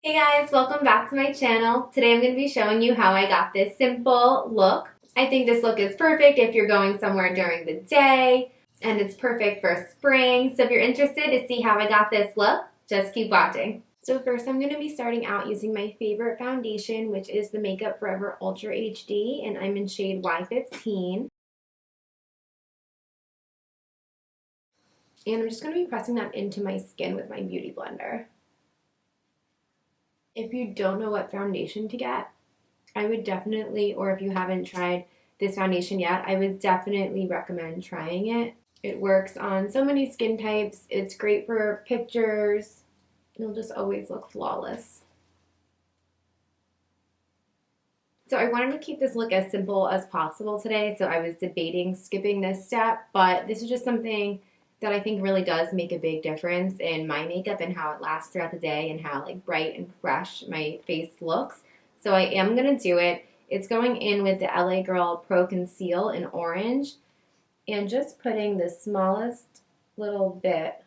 Hey guys, welcome back to my channel. Today I'm going to be showing you how I got this simple look. I think this look is perfect if you're going somewhere during the day, and it's perfect for spring. So if you're interested to see how I got this look, just keep watching. So first I'm going to be starting out using my favorite foundation, which is the Makeup Forever Ultra HD, and I'm in shade Y15. And I'm just going to be pressing that into my skin with my beauty blender. If you don't know what foundation to get, I would definitely, or if you haven't tried this foundation yet, I would definitely recommend trying it. It works on so many skin types. It's great for pictures. You'll just always look flawless. So I wanted to keep this look as simple as possible today, so I was debating skipping this step, but this is just something that I think really does make a big difference in my makeup and how it lasts throughout the day and how like bright and fresh my face looks. So I am going to do it. It's going in with the LA Girl Pro Conceal in orange and just putting the smallest little bit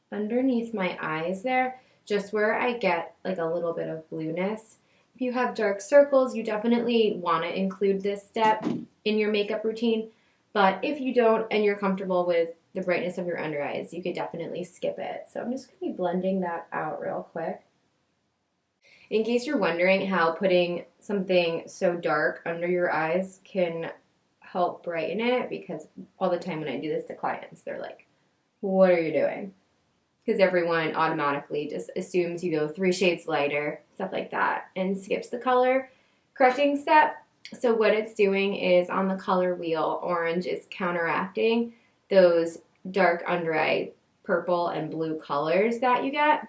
underneath my eyes there, just where I get like a little bit of blueness. If you have dark circles, you definitely want to include this step in your makeup routine, but if you don't and you're comfortable with the brightness of your under eyes, you could definitely skip it. So I'm just going to be blending that out real quick. In case you're wondering how putting something so dark under your eyes can help brighten it, because all the time when I do this to clients, they're like, what are you doing? Because everyone automatically just assumes you go 3 shades lighter, stuff like that, and skips the color correcting step. So what it's doing is on the color wheel, orange is counteracting those dark under eye purple and blue colors that you get.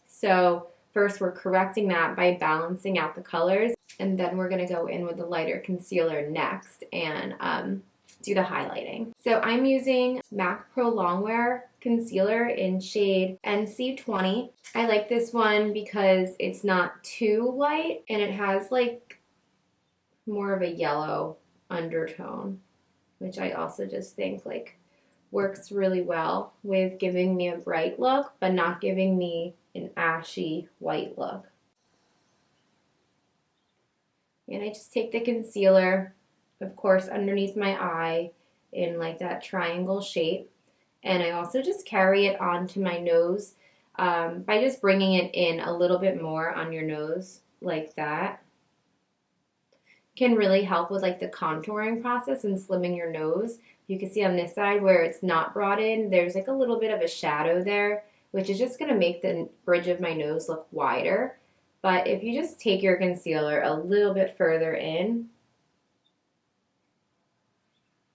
So first we're correcting that by balancing out the colors, and then we're going to go in with the lighter concealer next and do the highlighting. So I'm using MAC Pro Longwear Concealer in shade NC20. I like this one because it's not too light and it has like more of a yellow undertone, which I also just think like works really well with giving me a bright look but not giving me an ashy white look. And I just take the concealer, of course, underneath my eye in like that triangle shape. And I also just carry it onto my nose by just bringing it in a little bit more on your nose like that. Can really help with like the contouring process and slimming your nose. You can see on this side where it's not brought in, there's like a little bit of a shadow there, which is just going to make the bridge of my nose look wider. But if you just take your concealer a little bit further in,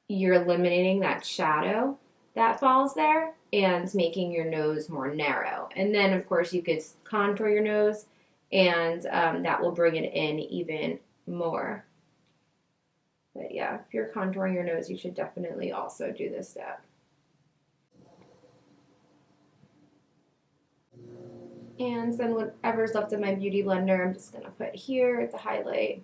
you're eliminating that shadow that falls there and making your nose more narrow. And then, of course, you could contour your nose, and that will bring it in even more. But yeah, if you're contouring your nose, you should definitely also do this step. And then whatever's left of my beauty blender, I'm just going to put here to highlight.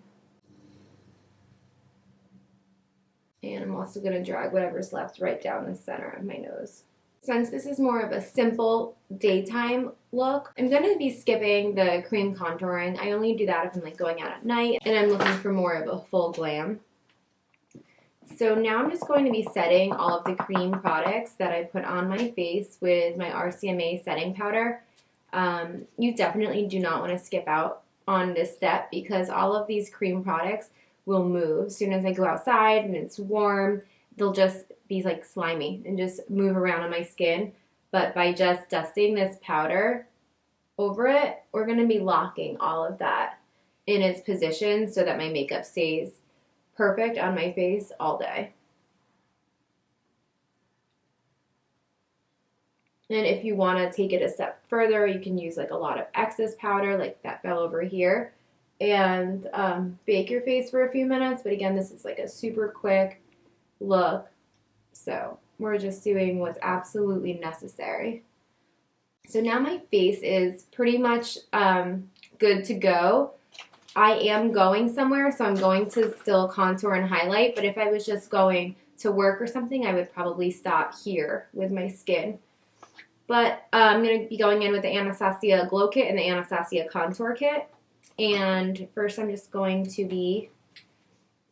And I'm also going to drag whatever's left right down the center of my nose. Since this is more of a simple daytime look, I'm going to be skipping the cream contouring. I only do that if I'm like going out at night and I'm looking for more of a full glam. So now I'm just going to be setting all of the cream products that I put on my face with my RCMA setting powder. You definitely do not want to skip out on this step because all of these cream products will move. As soon as I go outside and it's warm, they'll just be like slimy and just move around on my skin. But by just dusting this powder over it, we're going to be locking all of that in its position so that my makeup stays perfect on my face all day. And if you want to take it a step further, you can use like a lot of excess powder like that fell over here and bake your face for a few minutes. But again, this is like a super quick look. So we're just doing what's absolutely necessary. So now my face is pretty much good to go. I am going somewhere, so I'm going to still contour and highlight, but if I was just going to work or something, I would probably stop here with my skin. But I'm going to be going in with the Anastasia Glow Kit and the Anastasia Contour Kit. And first I'm just going to be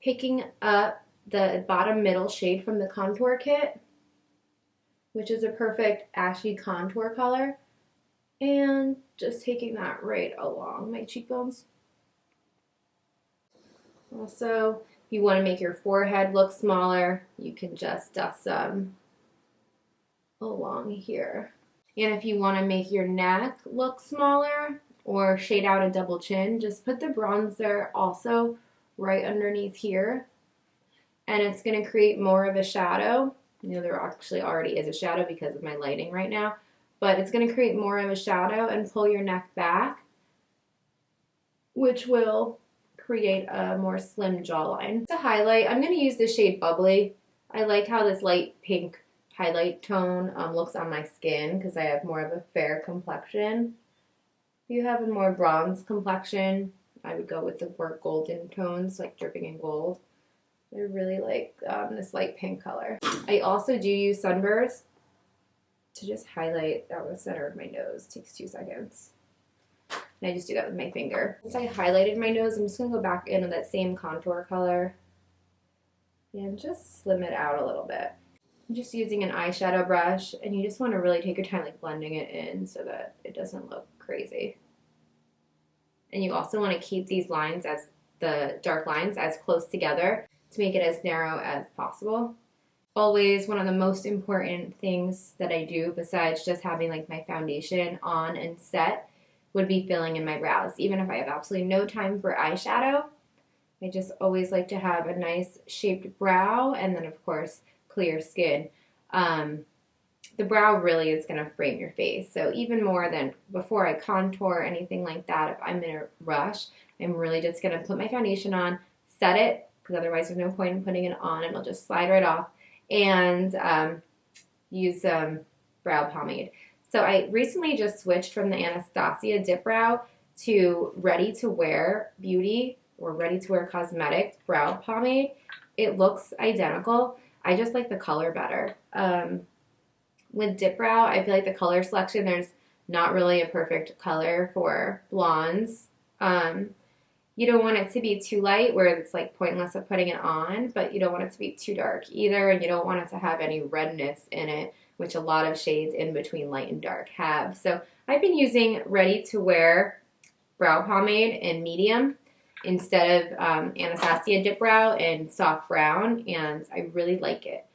picking up the bottom middle shade from the Contour Kit, which is a perfect ashy contour color, and just taking that right along my cheekbones. Also, if you want to make your forehead look smaller, you can just dust some along here. And if you want to make your neck look smaller or shade out a double chin, just put the bronzer also right underneath here, and it's going to create more of a shadow. You know, there actually already is a shadow because of my lighting right now, but it's going to create more of a shadow and pull your neck back, which will create a more slim jawline. To highlight, I'm going to use the shade Bubbly. I like how this light pink highlight tone looks on my skin because I have more of a fair complexion. If you have a more bronze complexion, I would go with the more golden tones, like dripping in gold. I really like this light pink color. I also do use Sunburst to just highlight down the center of my nose. It takes 2 seconds. And I just do that with my finger. Once I highlighted my nose, I'm just going to go back into that same contour color and just slim it out a little bit. I'm just using an eyeshadow brush, and you just want to really take your time like blending it in so that it doesn't look crazy. And you also want to keep these lines, as the dark lines, as close together to make it as narrow as possible. Always one of the most important things that I do, besides just having like my foundation on and set, would be filling in my brows. Even if I have absolutely no time for eyeshadow, I just always like to have a nice shaped brow, and then of course clear skin. The brow really is going to frame your face. So even more than before I contour or anything like that, if I'm in a rush, I'm really just going to put my foundation on, set it, because otherwise there's no point in putting it on, and it'll just slide right off, and use brow pomade. So I recently just switched from the Anastasia Dip Brow to Ready to Wear Beauty or Ready to Wear Cosmetics brow pomade. It looks identical. I just like the color better. With Dip Brow, I feel like the color selection, there's not really a perfect color for blondes. You don't want it to be too light where it's like pointless of putting it on, but you don't want it to be too dark either, and you don't want it to have any redness in it, which a lot of shades in between light and dark have. So I've been using Ready to Wear brow pomade in medium instead of Anastasia Dip Brow in soft brown, and I really like it.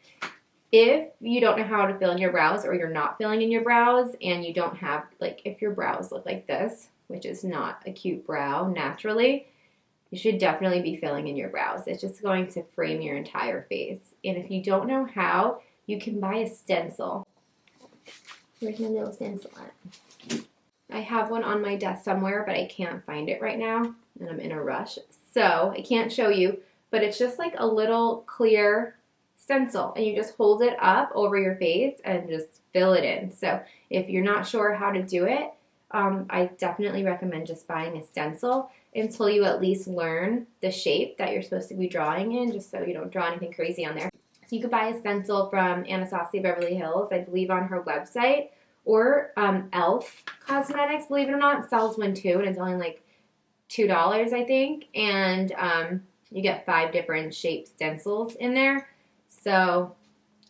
If you don't know how to fill in your brows, or you're not filling in your brows, and you don't have, like, if your brows look like this, which is not a cute brow naturally, you should definitely be filling in your brows. It's just going to frame your entire face. And if you don't know how, you can buy a stencil. Where's my little stencil at? I have one on my desk somewhere, but I can't find it right now, and I'm in a rush. So I can't show you, but it's just like a little clear stencil, and you just hold it up over your face and just fill it in. So if you're not sure how to do it, I definitely recommend just buying a stencil until you at least learn the shape that you're supposed to be drawing in, just so you don't draw anything crazy on there. So you could buy a stencil from Anastasia Beverly Hills, I believe, on her website, or Elf Cosmetics, believe it or not, sells one too, and it's only like $2, I think, and you get 5 different shape stencils in there. So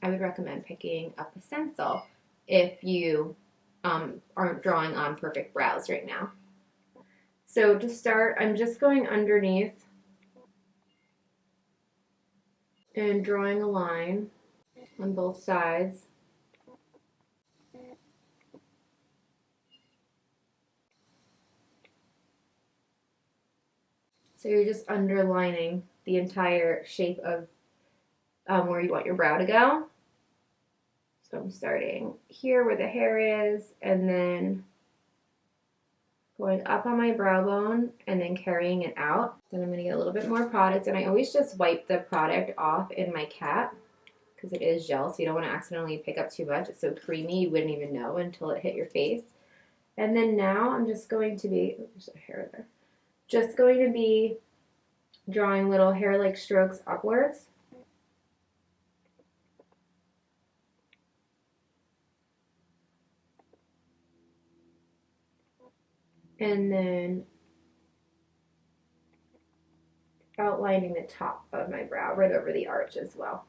I would recommend picking up a stencil if you aren't drawing on perfect brows right now. So to start, I'm just going underneath and drawing a line on both sides. So you're just underlining the entire shape of where you want your brow to go. So I'm starting here where the hair is, and then going up on my brow bone, and then carrying it out. Then I'm going to get a little bit more product, and I always just wipe the product off in my cap because it is gel, so you don't want to accidentally pick up too much. It's so creamy you wouldn't even know until it hit your face. And then now I'm just going to be, there's a hair there, just going to be drawing little hair-like strokes upwards. And then outlining the top of my brow right over the arch as well.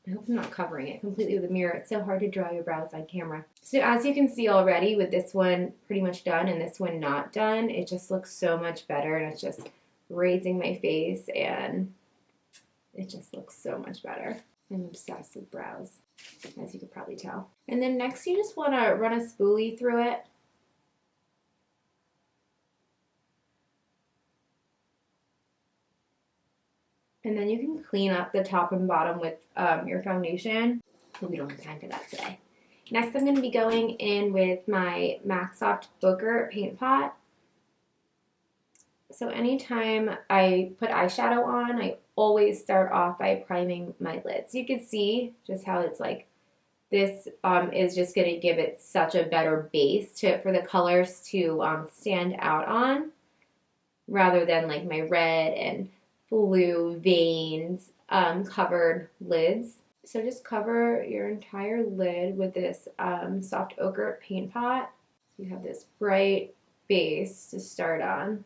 I hope I'm not covering it completely with a mirror. It's so hard to draw your brows on camera. So as you can see already, with this one pretty much done and this one not done, it just looks so much better, and it's just raising my face, and it just looks so much better. I'm obsessed with brows, as you could probably tell. And then next you just want to run a spoolie through it. And then you can clean up the top and bottom with your foundation. But we don't have time for that today. Next, I'm going to be going in with my MAC Soft Booker paint pot. So anytime I put eyeshadow on, I always start off by priming my lids. You can see just how it's like, this is just going to give it such a better base for the colors to stand out on, rather than like my red and blue veins covered lids. So just cover your entire lid with this soft ochre paint pot. You have this bright base to start on,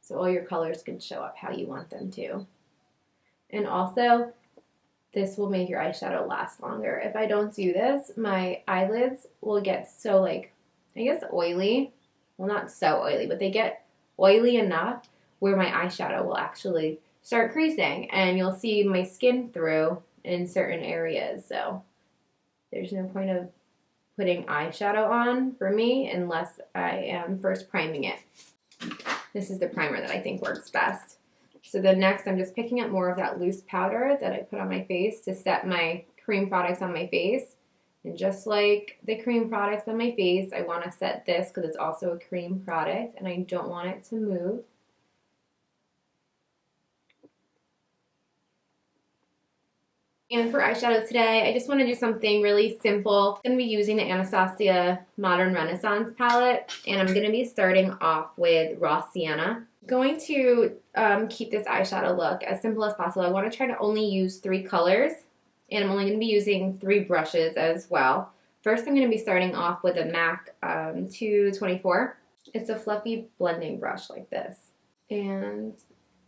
so all your colors can show up how you want them to. And also, this will make your eyeshadow last longer. If I don't do this, my eyelids will get so, like, I guess oily. Well, not so oily, but they get oily enough where my eyeshadow will actually start creasing, and you'll see my skin through in certain areas. So there's no point of putting eyeshadow on for me unless I am first priming it. This is the primer that I think works best. So then next I'm just picking up more of that loose powder that I put on my face to set my cream products on my face. And just like the cream products on my face, I want to set this because it's also a cream product and I don't want it to move. And for eyeshadow today, I just want to do something really simple. I'm going to be using the Anastasia Modern Renaissance palette, and I'm going to be starting off with Raw Sienna. I'm going to keep this eyeshadow look as simple as possible. I want to try to only use 3 colors, and I'm only going to be using 3 brushes as well. First, I'm going to be starting off with a MAC 224. It's a fluffy blending brush like this. And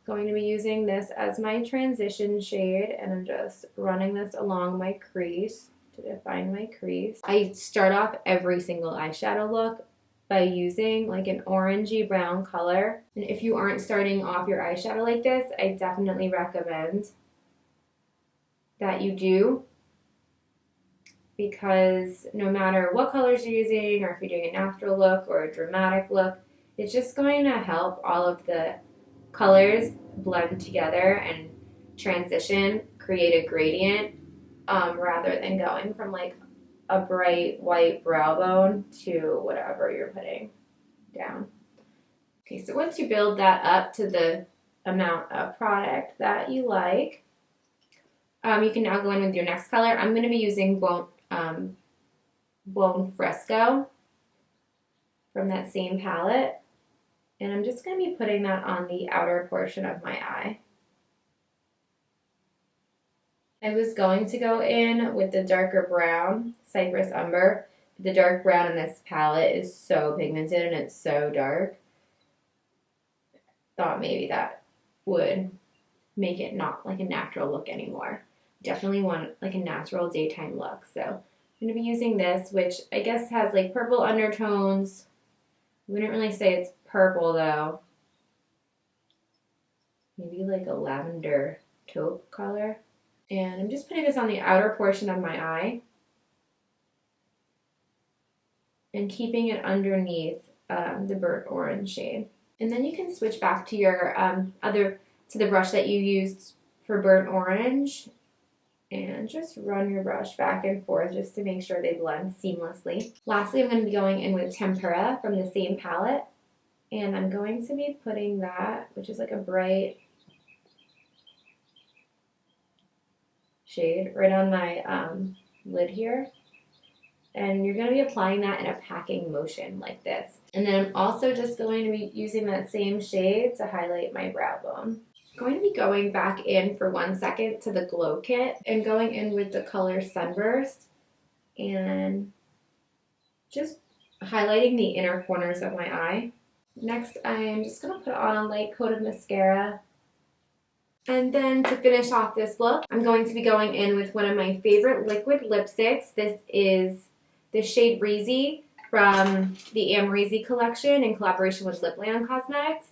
going to be using this as my transition shade, and I'm just running this along my crease to define my crease. I start off every single eyeshadow look by using like an orangey brown color. And if you aren't starting off your eyeshadow like this, I definitely recommend that you do, because no matter what colors you're using, or if you're doing a natural look or a dramatic look, it's just going to help all of the colors blend together and transition, create a gradient, rather than going from like a bright white brow bone to whatever you're putting down. Okay, so once you build that up to the amount of product that you like, you can now go in with your next color. I'm going to be using Bone Fresco from that same palette. And I'm just going to be putting that on the outer portion of my eye. I was going to go in with the darker brown, Cypress Umber. The dark brown in this palette is so pigmented and it's so dark. Thought maybe that would make it not like a natural look anymore. Definitely want like a natural daytime look. So I'm going to be using this, which I guess has like purple undertones. I wouldn't really say it's purple though. Maybe like a lavender taupe color. And I'm just putting this on the outer portion of my eye and keeping it underneath the burnt orange shade. And then you can switch back to your to the brush that you used for burnt orange and just run your brush back and forth just to make sure they blend seamlessly. Lastly, I'm going to be going in with Tempera from the same palette. And I'm going to be putting that, which is like a bright shade, right on my lid here. And you're going to be applying that in a packing motion like this. And then I'm also just going to be using that same shade to highlight my brow bone. I'm going to be going back in for 1 second to the Glow Kit and going in with the color Sunburst and just highlighting the inner corners of my eye. Next, I'm just going to put on a light coat of mascara. And then to finish off this look, I'm going to be going in with one of my favorite liquid lipsticks. This is the shade Breezy from the Amrezy collection in collaboration with Lipland Cosmetics.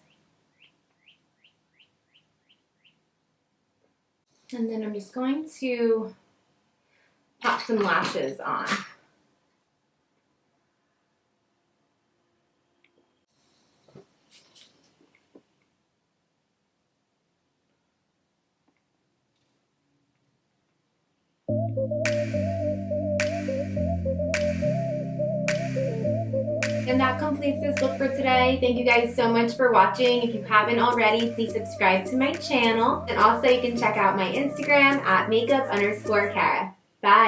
And then I'm just going to pop some lashes on. And that completes this look for today. Thank you guys so much for watching. If you haven't already, please subscribe to my channel. And also you can check out my Instagram at makeup_Cara. Bye.